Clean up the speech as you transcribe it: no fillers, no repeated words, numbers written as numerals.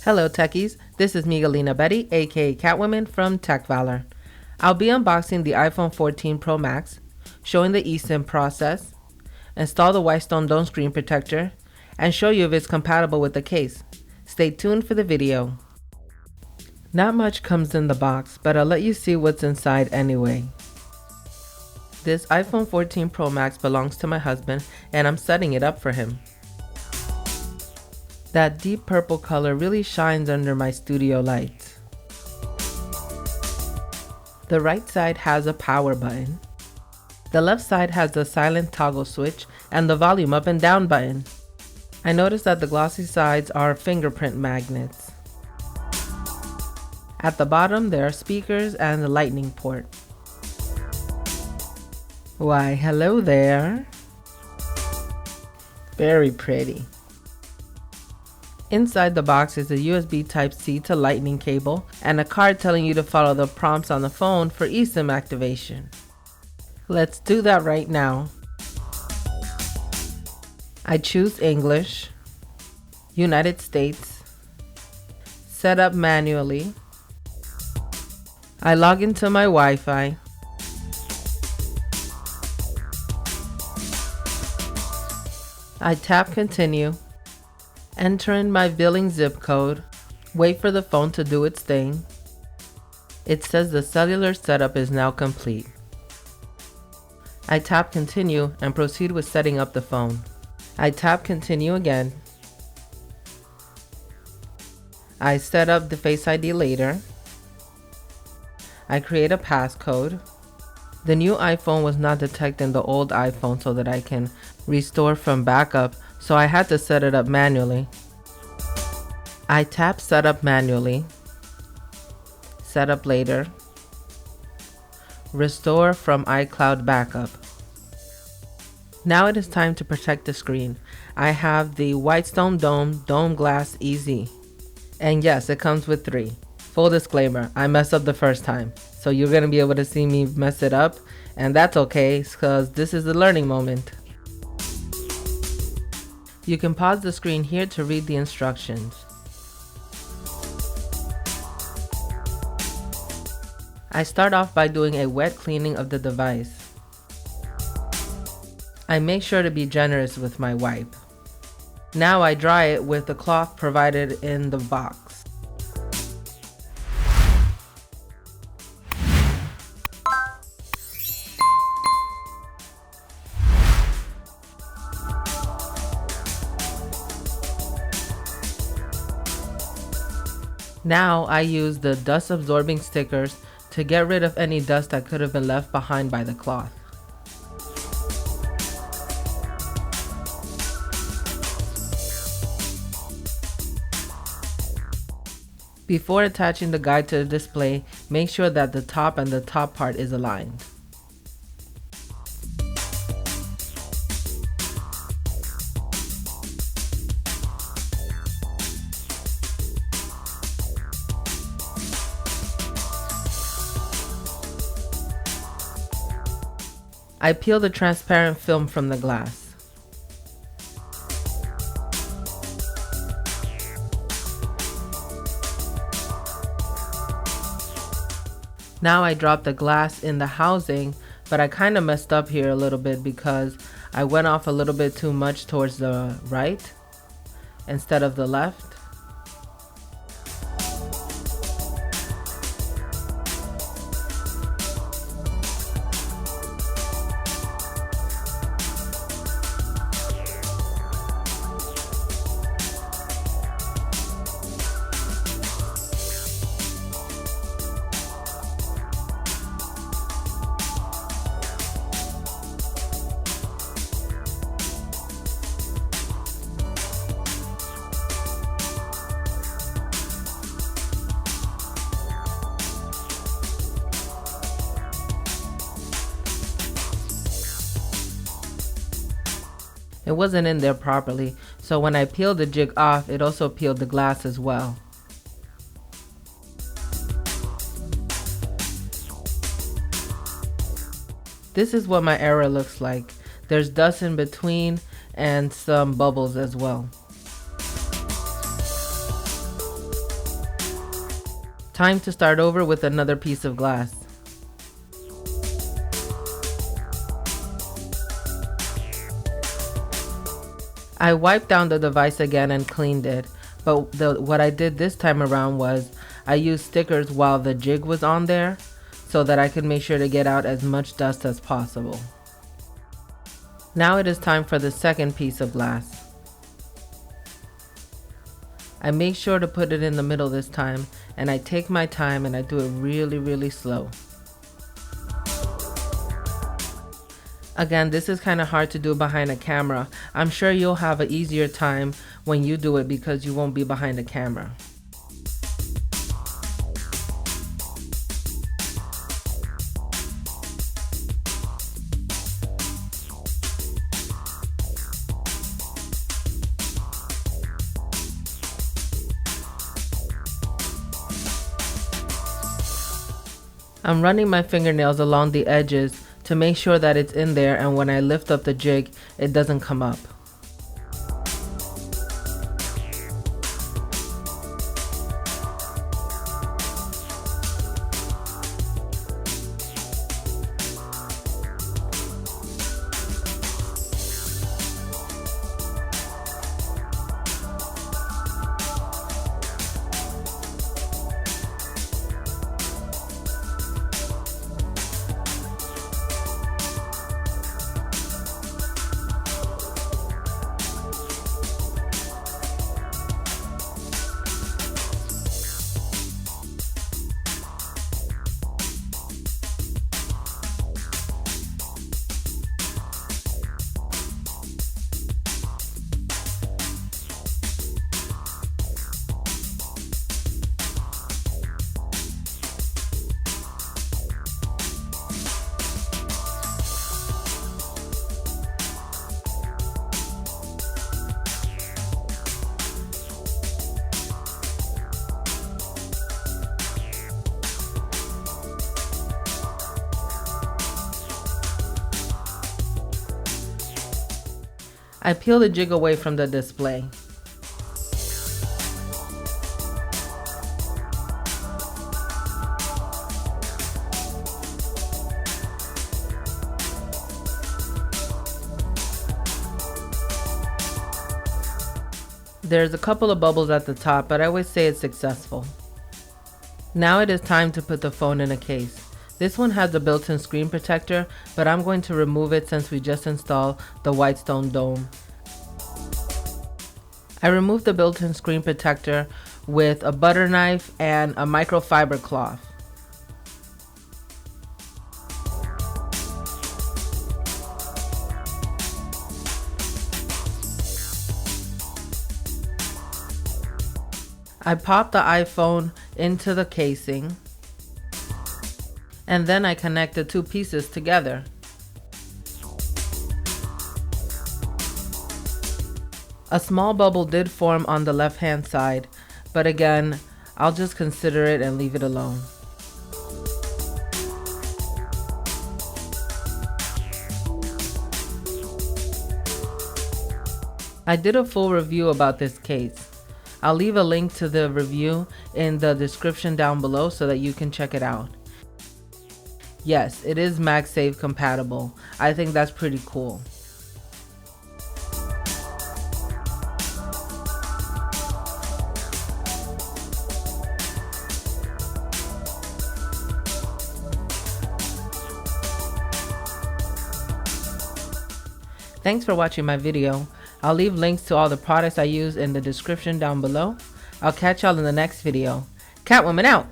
Hello techies, this is Miguelina Betty, aka Catwoman from Tech Valor. I'll be unboxing the iPhone 14 Pro Max, showing the eSIM process, install the whitestone dome screen protector, and show you if it's compatible with the case. Stay tuned for the video. Not much comes in the box, but I'll let you see what's inside anyway. This iPhone 14 Pro Max belongs to my husband, and I'm setting it up for him. That deep purple color really shines under my studio lights. The right side has a power button. The left side has the silent toggle switch and the volume up and down button. I noticed that the glossy sides are fingerprint magnets. At the bottom there are speakers and the lightning port. Why, hello there. Very pretty. Inside the box is a USB Type-C to Lightning cable and a card telling you to follow the prompts on the phone for eSIM activation. Let's do that right now. I choose English, United States, set up manually. I log into my Wi-Fi. I tap continue. Enter in my billing zip code, wait for the phone to do its thing. It says the cellular setup is now complete. I tap continue and proceed with setting up the phone. I tap continue again. I set up the Face ID later. I create a passcode. The new iPhone was not detecting the old iPhone so that I can restore from backup, so I had to set it up manually. I tap set up manually, set up later, restore from iCloud backup. Now it is time to protect the screen. I have the whitestone dome glass EZ. And yes, it comes with 3. Full disclaimer, I messed up the first time. So you're gonna be able to see me mess it up, and that's okay, because this is the learning moment. You can pause the screen here to read the instructions. I start off by doing a wet cleaning of the device. I make sure to be generous with my wipe. Now I dry it with the cloth provided in the box. Now I use the dust absorbing stickers to get rid of any dust that could have been left behind by the cloth. Before attaching the guide to the display, make sure that the top and the top part is aligned. I peel the transparent film from the glass. Now I drop the glass in the housing, but I kind of messed up here a little bit because I went off a little bit too much towards the right instead of the left. It wasn't in there properly, so when I peeled the jig off, it also peeled the glass as well. This is what my error looks like. There's dust in between and some bubbles as well. Time to start over with another piece of glass. I wiped down the device again and cleaned it, but what I did this time around was I used stickers while the jig was on there so that I could make sure to get out as much dust as possible. Now it is time for the second piece of glass. I make sure to put it in the middle this time, and I take my time and I do it really slow. Again, this is kind of hard to do behind a camera. I'm sure you'll have an easier time when you do it because you won't be behind a camera. I'm running my fingernails along the edges to make sure that it's in there, and when I lift up the jig, it doesn't come up. I peel the jig away from the display. There's a couple of bubbles at the top, but I would say it's successful. Now it is time to put the phone in a case. This one has a built-in screen protector, but I'm going to remove it since we just installed the whitestone dome. I removed the built-in screen protector with a butter knife and a microfiber cloth. I popped the iPhone into the casing, and then I connect the two pieces together. A small bubble did form on the left-hand side, but again, I'll just consider it and leave it alone. I did a full review about this case. I'll leave a link to the review in the description down below so that you can check it out. Yes, it is MagSafe compatible. I think that's pretty cool. Thanks for watching my video. I'll leave links to all the products I use in the description down below. I'll catch y'all in the next video. Catwoman out!